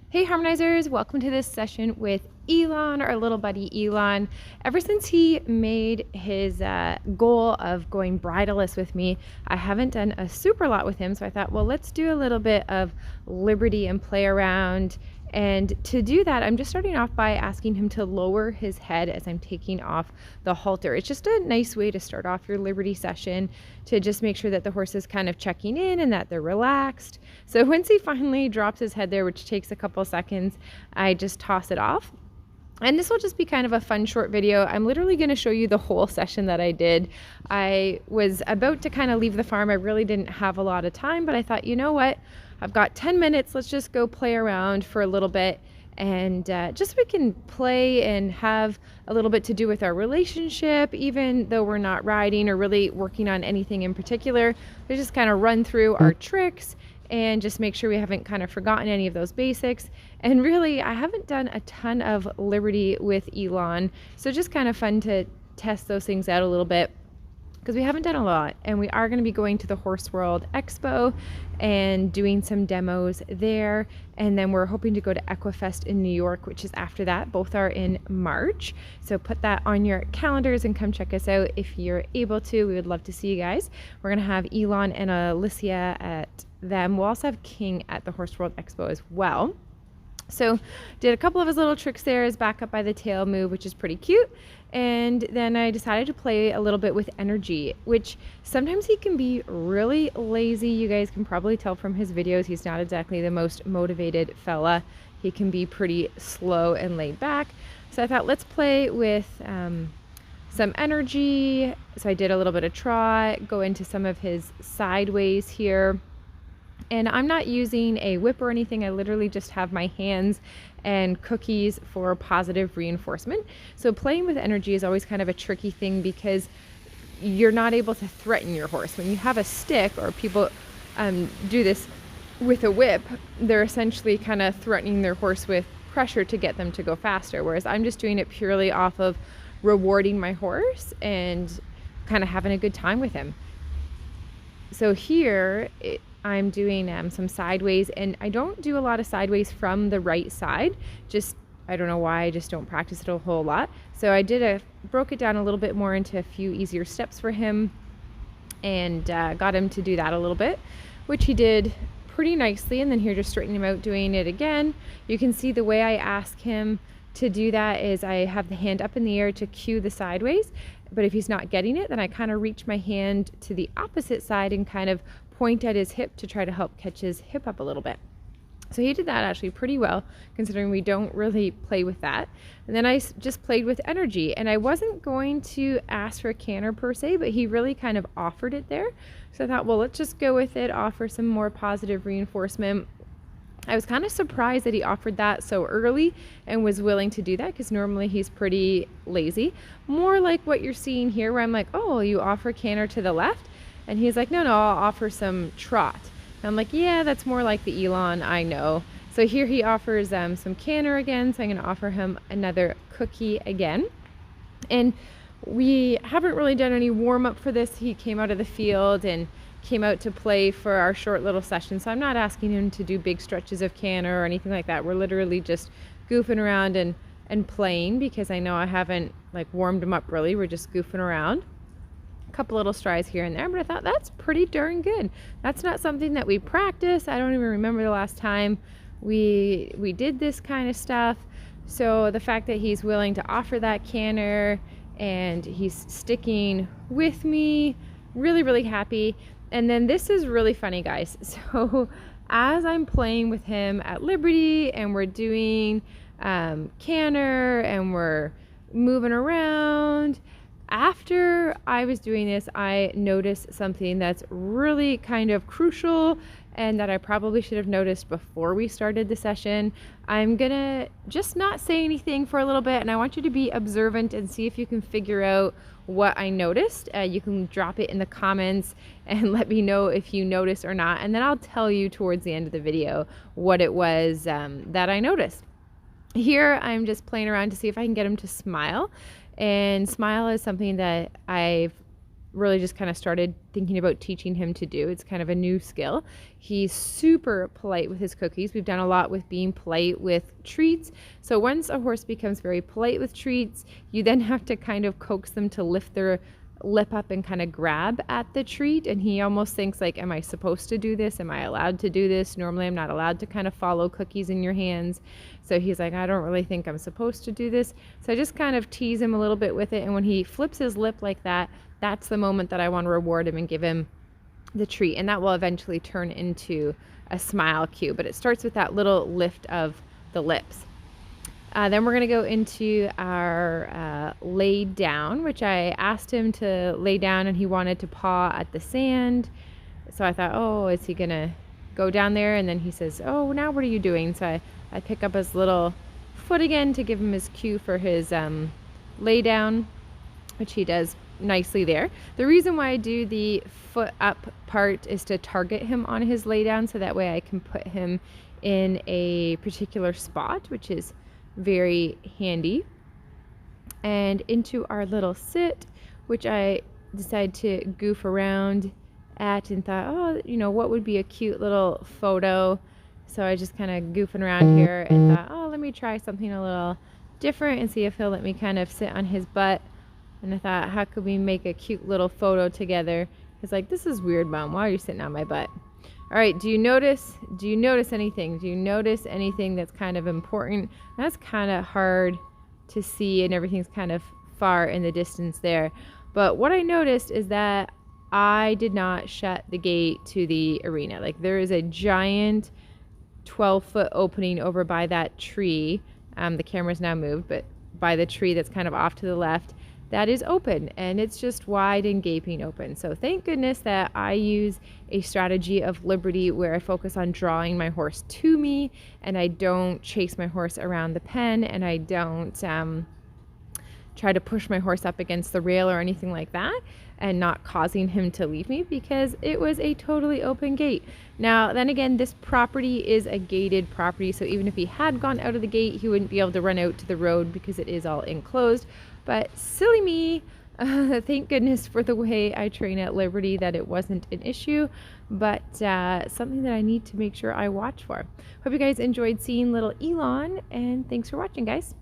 Hey Harmonizers, welcome to this session with Elon, our little buddy Elon. Ever since he made his goal of going bridleless with me, I haven't done a super lot with him, so I thought, well, let's do a little bit of liberty and play around. And to do that, I'm just starting off by asking him to lower his head as I'm taking off the halter. It's just a nice way to start off your liberty session, to just make sure that the horse is kind of checking in and that they're relaxed. So once he finally drops his head there, which takes a couple seconds, I just toss it off. And this will just be kind of a fun short video. I'm literally going to show you the whole session that I did. I was about to kind of leave the farm. I really didn't have a lot of time, but I thought, you know what? I've got 10 minutes. Let's just go play around for a little bit, and just so we can play and have a little bit to do with our relationship, even though we're not riding or really working on anything in particular. We just kind of run through our tricks and just make sure we haven't kind of forgotten any of those basics. And really, I haven't done a ton of liberty with Elon, so just kind of fun to test those things out a little bit, because we haven't done a lot. And we are going to be going to the Horse World Expo and doing some demos there, and then we're hoping to go to Equifest in New York, which is after that. Both are in March, so put that on your calendars and come check us out if you're able to. We would love to see you guys. We're going to have Elon and Alicia at them. We'll also have King at the Horse World Expo as well. So did a couple of his little tricks there, his back up by the tail move, which is pretty cute. And then I decided to play a little bit with energy, which sometimes he can be really lazy. You guys can probably tell from his videos, he's not exactly the most motivated fella. He can be pretty slow and laid back. So I thought, let's play with some energy. So I did a little bit of trot, go into some of his sideways here. And I'm not using a whip or anything. I literally just have my hands and cookies for positive reinforcement. So playing with energy is always kind of a tricky thing, because you're not able to threaten your horse. When you have a stick, or people do this with a whip, they're essentially kind of threatening their horse with pressure to get them to go faster. Whereas I'm just doing it purely off of rewarding my horse and kind of having a good time with him. So here, I'm doing some sideways, and I don't do a lot of sideways from the right side. Just, I don't know why, I just don't practice it a whole lot. So I broke it down a little bit more into a few easier steps for him, and got him to do that a little bit, which he did pretty nicely. And then here, just straightening him out, doing it again. You can see the way I ask him to do that is I have the hand up in the air to cue the sideways, but if he's not getting it, then I kind of reach my hand to the opposite side and kind of point at his hip to try to help catch his hip up a little bit. So he did that actually pretty well, considering we don't really play with that. And then I just played with energy, and I wasn't going to ask for a canter per se, but he really kind of offered it there. So I thought, well, let's just go with it, offer some more positive reinforcement. I was kind of surprised that he offered that so early and was willing to do that, because normally he's pretty lazy. More like what you're seeing here, where I'm like, oh, you offer canter to the left? And he's like, no, I'll offer some trot. And I'm like, yeah, that's more like the Elon I know. So here he offers some canter again, so I'm going to offer him another cookie again. And we haven't really done any warm-up for this. He came out of the field and came out to play for our short little session, so I'm not asking him to do big stretches of canter or anything like that. We're literally just goofing around and playing, because I know I haven't like warmed him up really. We're just goofing around. Couple little strides here and there, but I thought that's pretty darn good. That's not something that we practice. I don't even remember the last time we did this kind of stuff. So the fact that he's willing to offer that canter and he's sticking with me, really happy. And then this is really funny, guys. So as I'm playing with him at Liberty and we're doing canter and we're moving around, after I was doing this, I noticed something that's really kind of crucial, and that I probably should have noticed before we started the session. I'm gonna just not say anything for a little bit, and I want you to be observant and see if you can figure out what I noticed. You can drop it in the comments and let me know if you noticed or not, and then I'll tell you towards the end of the video what it was that I noticed. Here, I'm just playing around to see if I can get him to smile. And smile is something that I've really just kind of started thinking about teaching him to do. It's kind of a new skill. He's super polite with his cookies. We've done a lot with being polite with treats. So once a horse becomes very polite with treats, you then have to kind of coax them to lift their lip up and kind of grab at the treat, and he almost thinks like, am I supposed to do this? Am I allowed to do this? Normally I'm not allowed to kind of follow cookies in your hands. So he's like, I don't really think I'm supposed to do this. So I just kind of tease him a little bit with it, and when he flips his lip like that, that's the moment that I want to reward him and give him the treat, and that will eventually turn into a smile cue, but it starts with that little lift of the lips. Then we're going to go into our lay down, which I asked him to lay down and he wanted to paw at the sand. So I thought, oh, is he going to go down there? And then he says, oh, now what are you doing? So I pick up his little foot again to give him his cue for his lay down, which he does nicely there. The reason why I do the foot up part is to target him on his lay down, so that way I can put him in a particular spot, which is very handy. And into our little sit, which I decided to goof around at and thought, oh, you know, what would be a cute little photo? So I just kind of goofing around here and thought, oh, let me try something a little different and see if he'll let me kind of sit on his butt. And I thought, how could we make a cute little photo together? He's like, this is weird, Mom. Why are you sitting on my butt? All right, do you notice anything? Do you notice anything that's kind of important? That's kind of hard to see, and everything's kind of far in the distance there. But what I noticed is that I did not shut the gate to the arena. Like, there is a giant 12-foot opening over by that tree. The camera's now moved, but by the tree that's kind of off to the left, that is open, and it's just wide and gaping open. So thank goodness that I use a strategy of liberty where I focus on drawing my horse to me, and I don't chase my horse around the pen, and I don't try to push my horse up against the rail or anything like that, and not causing him to leave me, because it was a totally open gate. Now, then again, this property is a gated property, so even if he had gone out of the gate, he wouldn't be able to run out to the road because it is all enclosed. But silly me, thank goodness for the way I train at Liberty that it wasn't an issue, but something that I need to make sure I watch for. Hope you guys enjoyed seeing little Elon, and thanks for watching, guys.